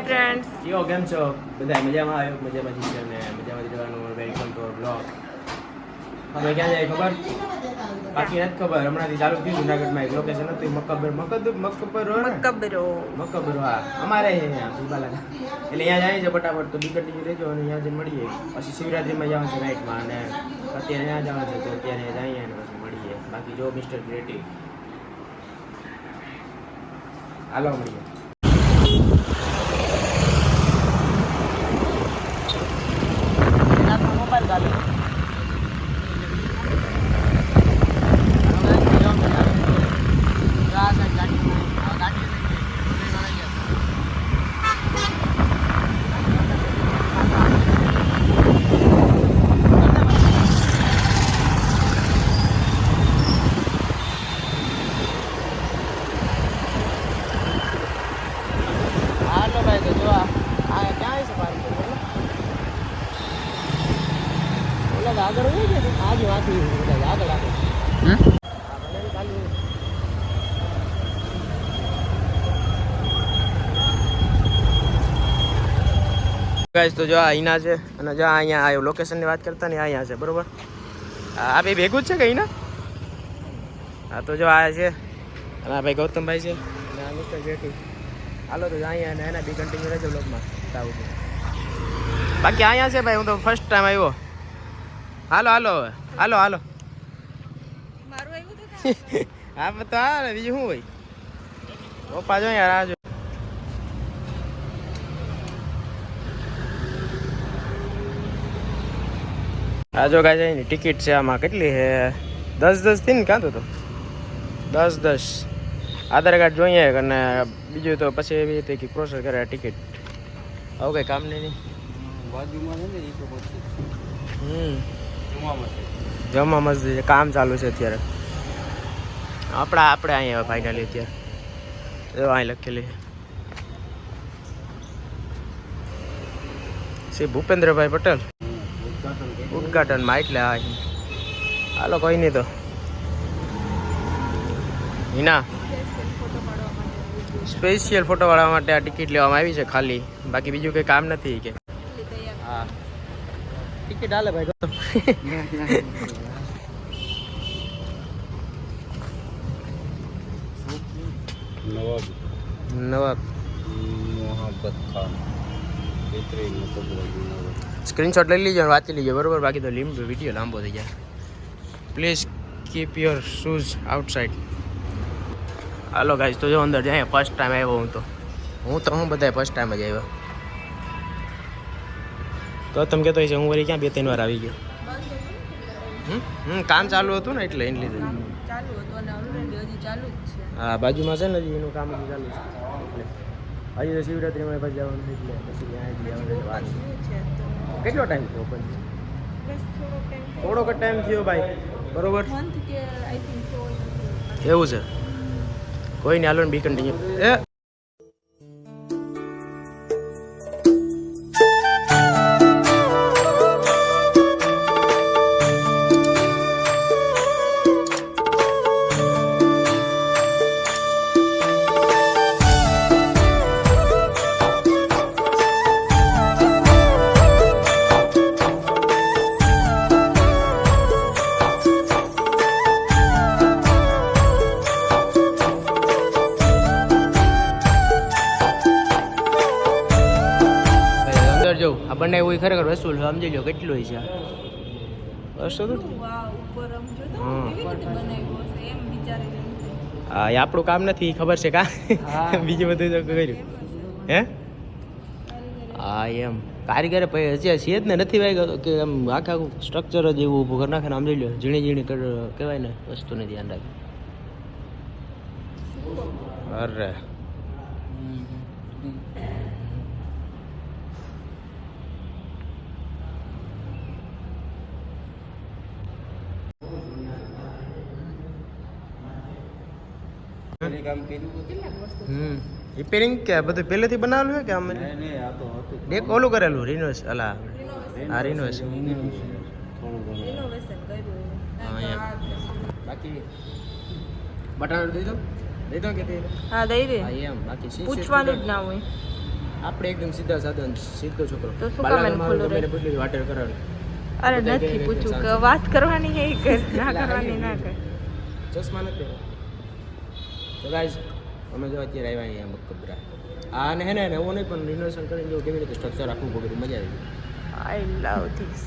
Friends કેવો કેમ છો બધા મજામાં આવ્યો મજામાં જ છે અને મજામાં જ રહેવાનું વેલકમ ટુ બ્લોગ હવે ક્યાં જાય ખબર બાકી નથી ખબર હમણાંથી ચાલુ થયું જુનાગઢમાં એક લોકેશન હતું મકબરો હા અમારે અહીંયા બીબાલા એટલે અહીંયા જાય છે ફટાફટ તો બી કન્ટિન્યુ રહેજો અને અહીંયા જઈને મળીએ પછી શિવરાત્રીમાં જવાનું છે નાઇટમાં અને અત્યારે ત્યાં જવાનું છે તો અત્યારે જઈએ અને પછી મળીએ બાકી જો મિસ્ટર ક્રિએટિવ હાલો મળીએ મોબાઈલ ચાલુ આગળ હોય છે આજે વાંચી આગળ ગાઈસ તો જો અહીંના છે અને જો અહીંયા આવ્યો લોકેશનની વાત કરતા ને અહીંયા છે બરોબર આ ભાઈ ભેગું જ છે કે અહીંના હા તો જો આ છે અને આ ભાઈ ગૌતમભાઈ છે અને આ મિસ્ટર જેઠી હાલો તો અહીંયા અને એના બી કન્ટિન્યુ રહેજો બ્લોગમાં બતાવું છું બાકી અહીંયા છે ભાઈ હું તો ફર્સ્ટ ટાઈમ આવ્યો હાલો હાલો હાલો હાલો હા તો હા બીજું શું હોય પપ્પા જો યાર આ જો આ જો ગાય એની ટિકિટ છે આમાં કેટલી છે 10 થી ને કાં તો 10 આધાર કાર્ડ જોઈએ અને બીજું તો પછી એવી રીતે કે પ્રોસેસ કરે ટિકિટ આવું કંઈ કામ નહીં બાજુમાં છે ને એ તો પછી જમા મસ્જિદ કામ ચાલુ છે અત્યારે આપણે અહીંયા ફાઇનલી અત્યારે જો અહીં લખેલી શ્રી ભૂપેન્દ્રભાઈ પટેલ ઉદઘાટનમાં એટલે હાલો કોઈ નહીં તો હિના સ્પેશિયલ ફોટો પાડવા માટે આ ટિકિટ લેવામાં આવી છે ખાલી બાકી બીજું કંઈ કામ નથી કે હા ટિકિટ હાલે ભાઈ નવાબ મોહબ્બત ખાન સ્ક્રીનશોટ લઈ લીજો વાંચી લીજો બરોબર બાકી તો વિડીયો લાંબો થઈ જાય please keep your shoes outside hello guys તો જો અંદર જાય ફર્સ્ટ ટાઈમ આવ્યો હું બધા ફર્સ્ટ ટાઈમ જ આવ્યો તો તમે કહેતો છે હું વળી ક્યાં 2-3 વાર આવી ગયો કામ ચાલુ હતું ને એટલે એને લીધે હા બાજુમાં છે ને હજી એનું કામ હજી ચાલુ છે એટલે હજી તો શિવરાત્રીમાં પછી જવાનું એટલે પછી ત્યાં જવાનું વાત કેટલો ટાઈમ થયો પણ થોડોક ટાઈમ થયો ભાઈ બરોબર એવું છે કોઈ નહીં હાલો ને બી કન્ટિન્યુ આ બંને એવું ખરેખર વસૂલ સમજી લો કેટલું છે હા એ આપણું કામ નથી ખબર છે કા બીજું બધું તો કર્યું હે હા એમ કારીગરે હજી છે જ ને નથી વાગ્યો કે આમ આખા સ્ટ્રક્ચર જ એવું ઊભું કરી નાખે ને સમજી લો ઝીણી કહેવાય ને વસ્તુને ધ્યાન રાખે અરે રિપેરિંગ કે બધું પહેલેથી બનાવેલું છે કે આમ ડેક ઓલું કરેલું રિનોવેશ અલા હા રિનોવેશ બાકી બટાણા દઈ દો કે હા દઈ દે એમ બાકી પૂછવાનું જ ના હોય આપણે એકદમ સીધા સાધન સીધો છોકરો તો શું કામ એને ખુલ્લું રહે? પૂછલી વાટર કરવાનું અરે નથી પૂછ્યું કે વાત કરવાની હે કે ના કરવાની ના કર. ચશ્મા નથી પહેરવા. તો ગાઈસ અમે જો અત્યારે આવ્યા અહીંયા મકબરા આ ને હે ને નવો નહીં પણ રિનોવેશન કરીને જો કેવી રીતે સ્ટ્રક્ચર આખું પકડ્યું મજા આવી ગઈ. આઈ લવ ધીસ.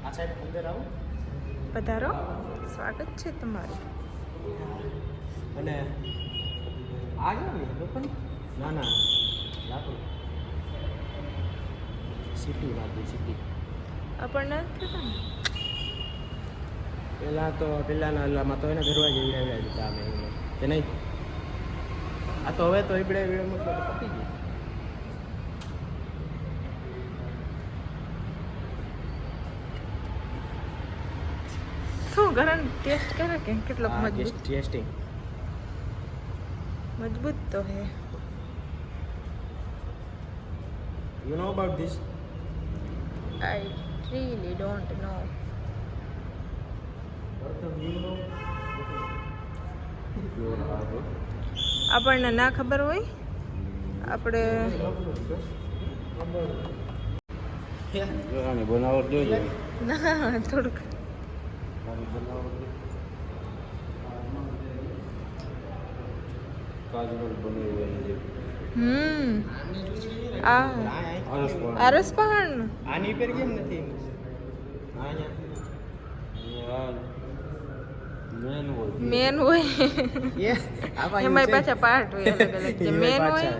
આ સાઈડ અંદર આવો પધારો, સ્વાગત છે તમારું. અને આ જો ને લોખંડ ના ના લાકડું સિટી લાગી સિટી આપણને નથી ખબર ને. પહેલાના અલ્લામાં તો એને દરવાજે વિડાવ્યા હતા અમે કે નહીં આ તો હવે તો ઈબડે મતલબ પતી ગઈ. શું કરે ને ટેસ્ટ કરે કે કેટલો મજબૂત ટેસ્ટિંગ મજબૂત તો હે. You know about this I really don't know. આપણને ના ખબર હોય આપણે બનાવટ જોઈએ ના થોડુંક આ આરસ પહાડ આની પર કેમ નથી મેન હોય એમાં પાછા પાર્ટ હોય અલગ અલગ જે મેન હોય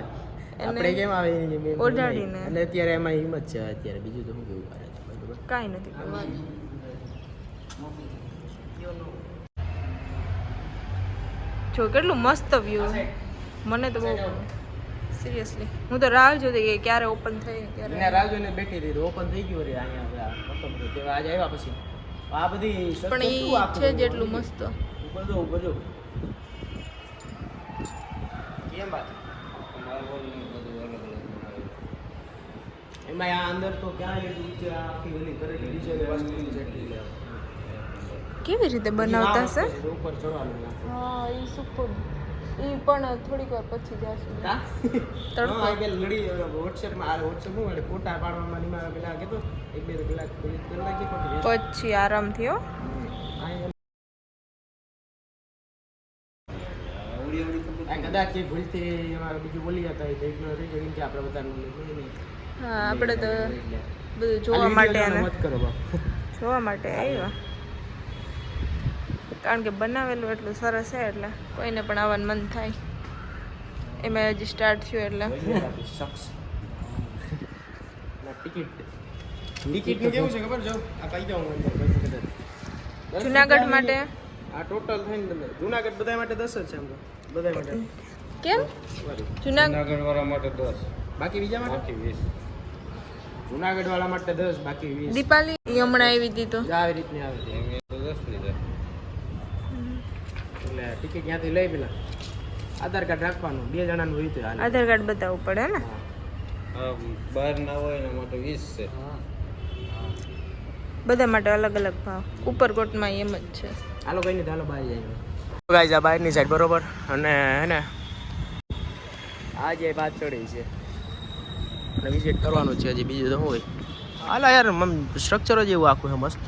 આપણે કેમ આવે ઓઢાડીને અને અત્યારે એમાં હિંમત છે અત્યારે બીજું તો શું કેવું કરે છે બરાબર કાંઈ નથી કરવાનું. જો કેટલું મસ્ત વ્યૂ. મને તો બહુ સિરિયસલી હું તો રાહ જોતી કે ક્યારે ઓપન થાય ક્યારે. રાહ જોઈને બેઠી રહી ઓપન થઈ ગયું રે અહીંયા આજે આવ્યા પછી આ બધી પણ એ છે જેટલું મસ્ત ઉપર જો કેમ વાત એમાં આ અંદર તો ક્યાં લીધું છે આખી ઓલી કરેલી ડિઝાઇન વસ્તુ જેટલી લે કેવી રીતે બનાવતા છે. ઉપર ચડવાનું હા એ સુપર. એ પણ થોડીક વાર પછી જશે તડકો કે લડી વોટ્સએપમાં આ વોટ્સએપ હું ફોટા પાડવામાં નીમાં પેલા કીધું 1-2 કલાક કલાક પછી આરામ થયો. કદાચ કે ભૂલથી એમાં બીજું બોલી જતા હોય તો ઇગ્નોર થઈ જાય કે આપણે બધાનું હા આપણે તો બધું જોવા માટે મત કરો જોવા માટે આવ્યા કારણ કે બનાવેલું એટલું સરસ છે એટલે કોઈને પણ આવવાનું મન થાય. એમાં હજી સ્ટાર્ટ થયું એટલે ટિકિટનું કેવું છે ખબર જો આ કઈ જાઉં જુનાગઢ માટે આ ટોટલ થઈને તમે જુનાગઢ બધા માટે 10 જ છે આમ તો બધા માટે કેમ જુનાગઢ વાળા માટે 10 બાકી બીજા માટે બાકી 20 જુનાગઢ વાળા માટે 10 બાકી 20 દીપાલી હમણાં આવી હતી તો આવી રીતની આવે છે એમ તો 10 લીધા એટલે ટિકિટ ત્યાંથી લઈ પેલા આધાર કાર્ડ રાખવાનું 2 જણાનું હોય તો હાલે. આધાર કાર્ડ બતાવવું પડે ને. હા બહાર ના હોય એના માટે 20 છે બધા માટે અલગ અલગ ભાવ. ઉપરકોટમાં એમ જ છે. હાલો કઈ નહીં હાલો બહાર જાય ગાઈસ આ બહારની સાઈડ બરોબર અને હે ને આ જે બાદ ચડી છે અને વિઝિટ કરવાનું છે હજી બીજું તો શું હોય હાલા યાર સ્ટ્રક્ચર જ એવું આખું છે મસ્ત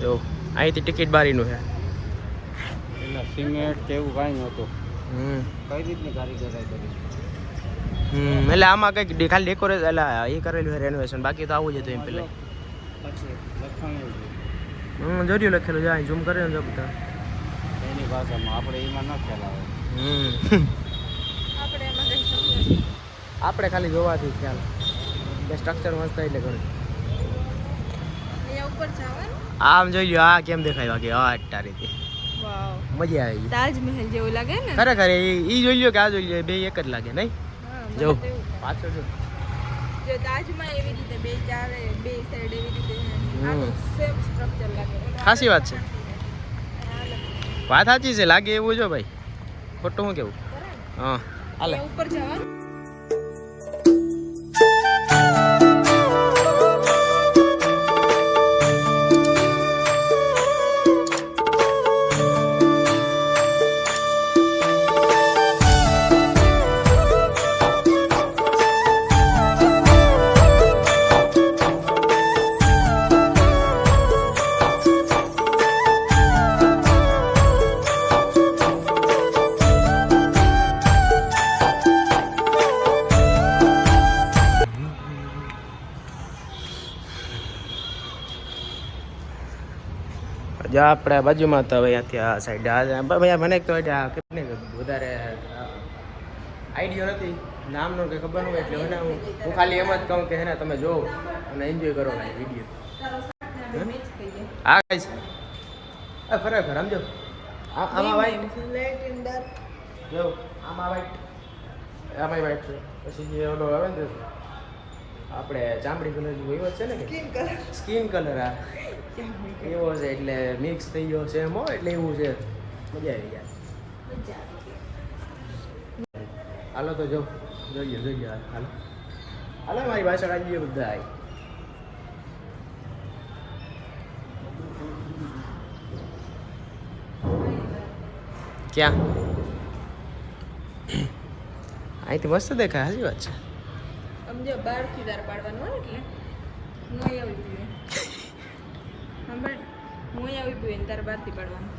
જો અહીંથી ટિકિટ બારીનું છે એના સિમેન્ટ કે એવું કાંઈ નહોતું હમ કઈ રીતની કારીગરી કરી એટલે આમાં કંઈક ખાલી ડેકોરેશન એટલે એ કરેલું છે રેનોવેશન બાકી તો આવું જ હતું એમ પેલા પછી લખાણ જોયું લખેલું જાય ઝૂમ કરે ને બધા એની ભાષામાં આપણે એમાં ન ખ્યાલ આવે આપણે એમાં કઈ સમજાય. આપણે ખાલી જોવાથી ખ્યાલ કે સ્ટ્રક્ચર મસ્ત એટલે ઘણું અહીંયા ઉપર જવાનું. આમ જોઈ લો આ કેમ દેખાય બાકી આ અટ્ટા રીતે વાવ મજા આવી તાજમહેલ જેવું લાગે ને. ખરેખર એ જોઈ લ્યો કે આ જોઈ લ્યો બે એક જ લાગે નહીં હા, મને જો તો એવું લાગે. પાછળ જો જો તાજમાં એવી રીતે બે સાઈડ એવી રીતે આનું સેમ સ્ટ્રક્ચર લાગે. ખાસી વાત છે વાત સાચી છે લાગે એવું જો ભાઈ ખોટું શું કેવું હા હાલે અહીંયા ઉપર જવાનું. જ્યાં આપણે બાજુમાં તો હવે ત્યાંથી આ સાઈડ ભાઈ મને તો આ કેટલી વધારે આઈડિયો નથી નામનો કે ખબર ન હોય એટલે મને હું ખાલી એમ જ કહું કે હે ને તમે જોવો અને એન્જોય કરો ભાઈ વિડીયો. હા ગાઈસ ખરેખર સમજો આમાં વાઈટ જો આમાં વાઈટ આમાં વાઈટ છે પછી જે ઓલો આવે ને આપણે ચામડી કલર એવો છે ને સ્કિન કલર આ એવો છે એટલે મિક્સ થઈ ગયો છે એમ એટલે એવું છે મજા આવી ગયા. હાલો તો જોઈએ હાલો હાલો મારી પાછળ આવી ગયો બધા આવી. ક્યાં અહીંથી મસ્ત દેખાય સાચી વાત છે. સમજો બહારથી તાર પાડવાનું હોય એટલે હું અહીં આવી જોઈએ સાંભળ હું અહીં આવી જોઈએ તારે બહારથી પાડવાનું.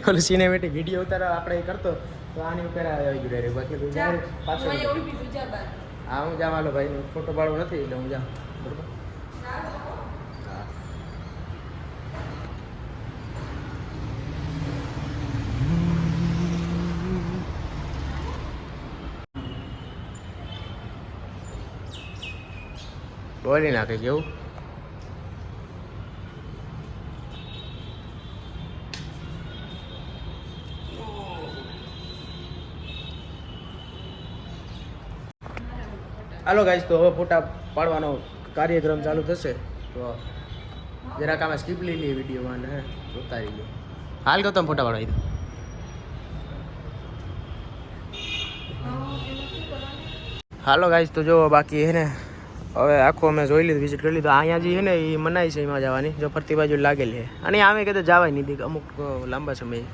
ઓલું સિનેમેટિક વિડીયો ઉતારવા આપણે કરતો તો આની ઉપર આવી ગયું ડાયરેક્ટ બાકી તો પાછળ હું અહીં આવી બીજું જા બહાર. હા હું જામ હાલો ભાઈ ફોટો પાડવો નથી એટલે હું જામ બરોબર. બોલી નાખે કેવું હાલો ગાઈસ તો હવે ફોટા પાડવાનો કાર્યક્રમ ચાલુ થશે તો જરાક આમાં સ્કીપ લઈ લઈએ વિડીયોમાં ને ઉતારી લઈએ. હાલ કહો તમે ફોટા પાડવા હાલો ગાઈસ તો જો બાકી હે ને હવે આખું અમે જોઈ લીધું વિઝિટ કરી લીધું. અહીંયા જે છે ને એ મનાઈ છે એમાં જવાની જો ફરતી બાજુ લાગેલી છે અને આમે કદાચ જવાય નહીં દી અમુક લાંબા સમય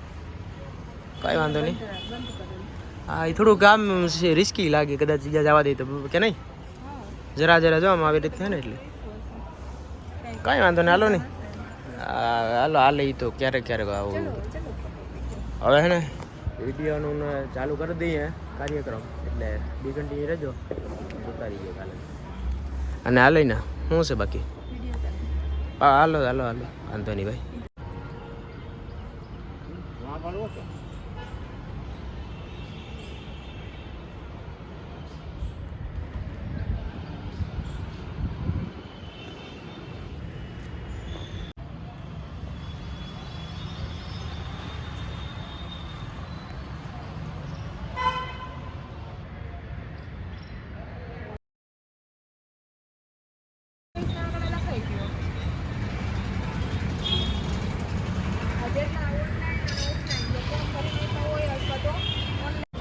કાંઈ વાંધો નહીં. હા એ થોડું કામ રિસ્કી લાગે કદાચ જગ્યા જવા દે તો કે નહીં જરા જો આમ આવી રીતે ને એટલે કાંઈ વાંધો નહીં હાલો નહીં હાલે એ તો ક્યારેક આવું હવે હે ને વિડીયોનું ચાલુ કરી દઈએ કાર્યક્રમ એટલે બી કન્ટિન્યુ રહેજો જોતા રહીએ કાલે અને હાલે ને શું છે બાકી હાલો વાંધો નહીં ભાઈ.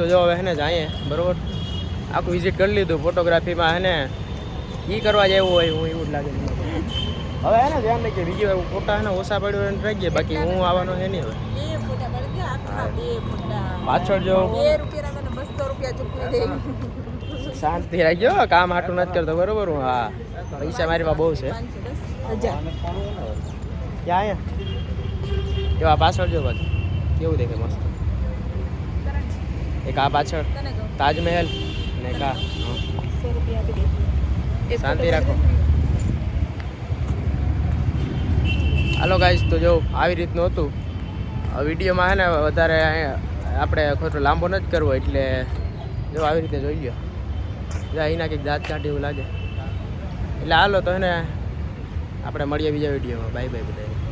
તો જો હવે હેને જઈએ બરોબર આખું વિઝિટ કરી લીધું ફોટોગ્રાફીમાં હેને એ કરવા જેવું હોય હું એવું જ લાગે હવે હે ને ધ્યાન રાખીએ બીજી ફોટા હે ને ઓછા પડ્યો એને રાખી ગયા બાકી હું આવવાનો હે નહીં હવે પાછળ જો શાંતિ રાખજો કામ હાટું નથી કરતો બરોબર હું હા પૈસા મારી પાસે બહુ છે ક્યાં અહીંયા કેવા પાછળ જો બાકી કેવું દેખે મસ્ત એક આ પાછળ તાજમહેલ ને કા શાંતિ રાખો. હાલો ગાઈસ તો જો આવી રીતનું હતું વિડીયોમાં હે ને વધારે આપણે ખોટો લાંબો નથી કરવો એટલે જો આવી રીતે જોઈ ગયો જો અહીંના કંઈક દાંત કાઢી એવું લાગે એટલે હાલો તો હે ને આપણે મળીએ બીજા વિડીયોમાં બાય બાય બધાય.